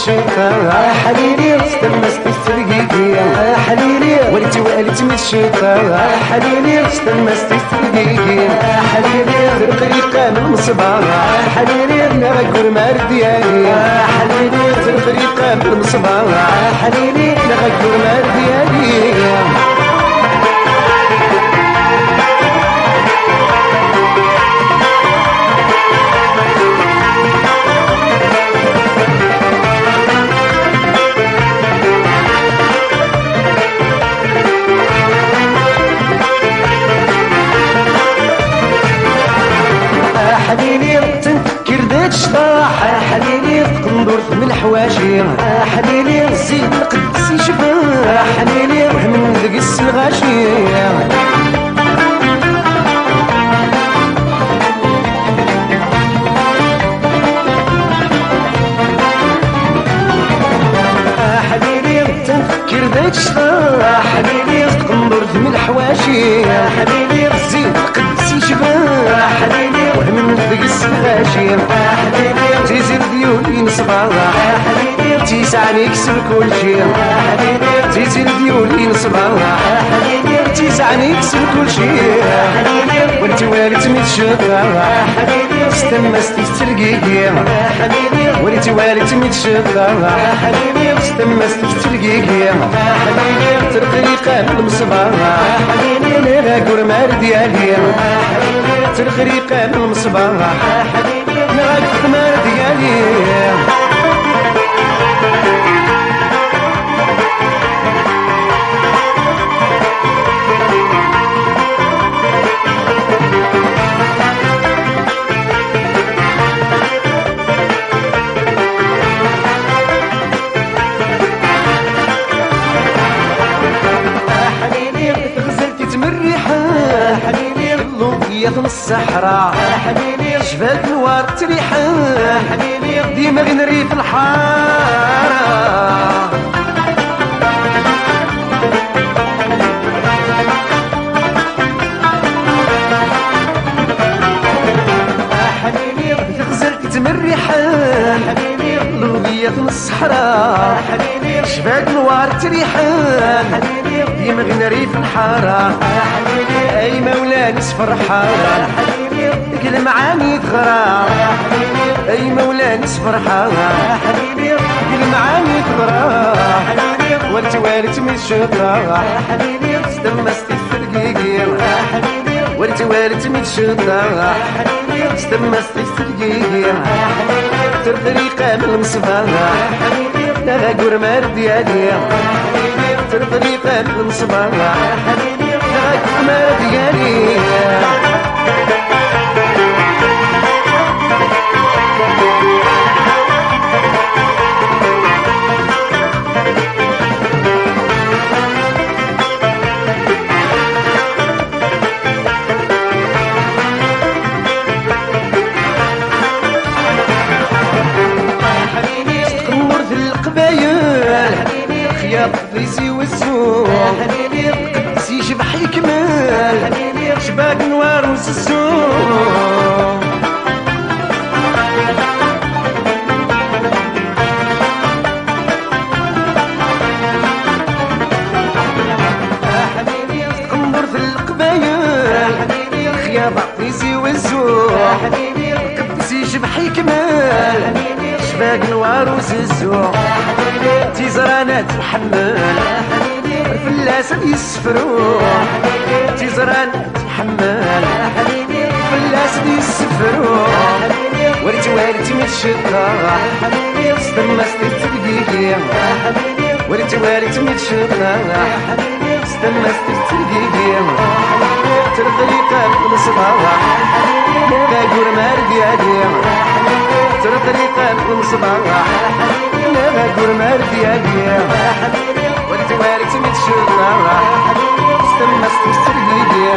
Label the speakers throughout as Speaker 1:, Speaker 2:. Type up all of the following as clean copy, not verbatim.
Speaker 1: متشوفة حليلي استمست السرقيقي حليلي وليتي والدتي متشوفة حليلي استمست السرقيقي حليلي طريقة من مصبار حليلي نغقر مار ديالي حليلي طريقة من مصبار حليلي نغقر مار ديالي حليلي تنفكر داك الشطاح حليلي تقندرت من الحواشي حليلي زيد القدس يشبه حليلي روح من دقس الغاشي حليلي تنفكر داك الشطاح حليلي تقندرت من الحواشي حليلي زيد القدس يشبه حليلي من دقس الغاشي حليلي تيزيد ديولي نصبر حليلي تيسعني يكسب كل شي حليلي تيزيد ديولي نصبر حليلي تيسعني يكسب كل شي حليلي وانت والد متشدة حليلي استمستي تلقيقي حليلي وانت والد متشدة حليلي استمستي تلقيقي حليلي ترقيقة من المصبر حليلي نغاقر مار ديالي ترقيقة من المصبر نغاقر مار ديالي يا ثم الصحراء حبيبي جبال نوار تريحة حبيبي ديما غنري في الحارة حبيبي غزلت تمريحة حبيبي لوبية ثم الصحراء حبيبي جبال نوار تريحة حبيبي ديما غنري في الحارة اي مولاني فرحان ديك المعاني تغرى اي مولاني فرحان ديك المعاني تغرى ولت والد متشطة استمستي السرقيقي ولت والد متشطة استمستي السرقيقي ترطريقة من المصباح نغاقر مار ديالي ترطريقة من المصباح ما ديالي تقمر في القبايل خياط فيزي والزور قدسي شبح يكمل شباك نوار وسسوم تقمر في القبايل خياط فيزي والزور قدسي شبح يكمل شباك نوار وسسوم تيزرانات تحمل الفلاس يسفروا تيزران تحمل الفلاس يسفروا وريت والدتي متشدة استمست التلقيقي وريت والدتي متشدة استمست التلقيقي ترطريقة من الصباح نغاقر مار ديالي ترطريقة من الصباح نغاقر مار ديالي ولت والدتي متشدة استمست السرقيقي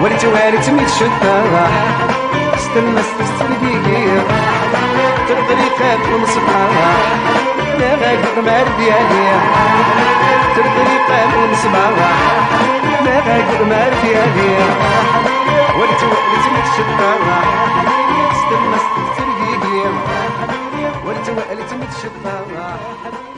Speaker 1: ولت والدتي متشدة استمست السرقيقي ترطريقة من الصباح نغاقر مار ديالي ترطريقة من الصباح نغاقر مار ديالي ولت والدتي متشدة استمست السرقيقي ولت والدتي تشطح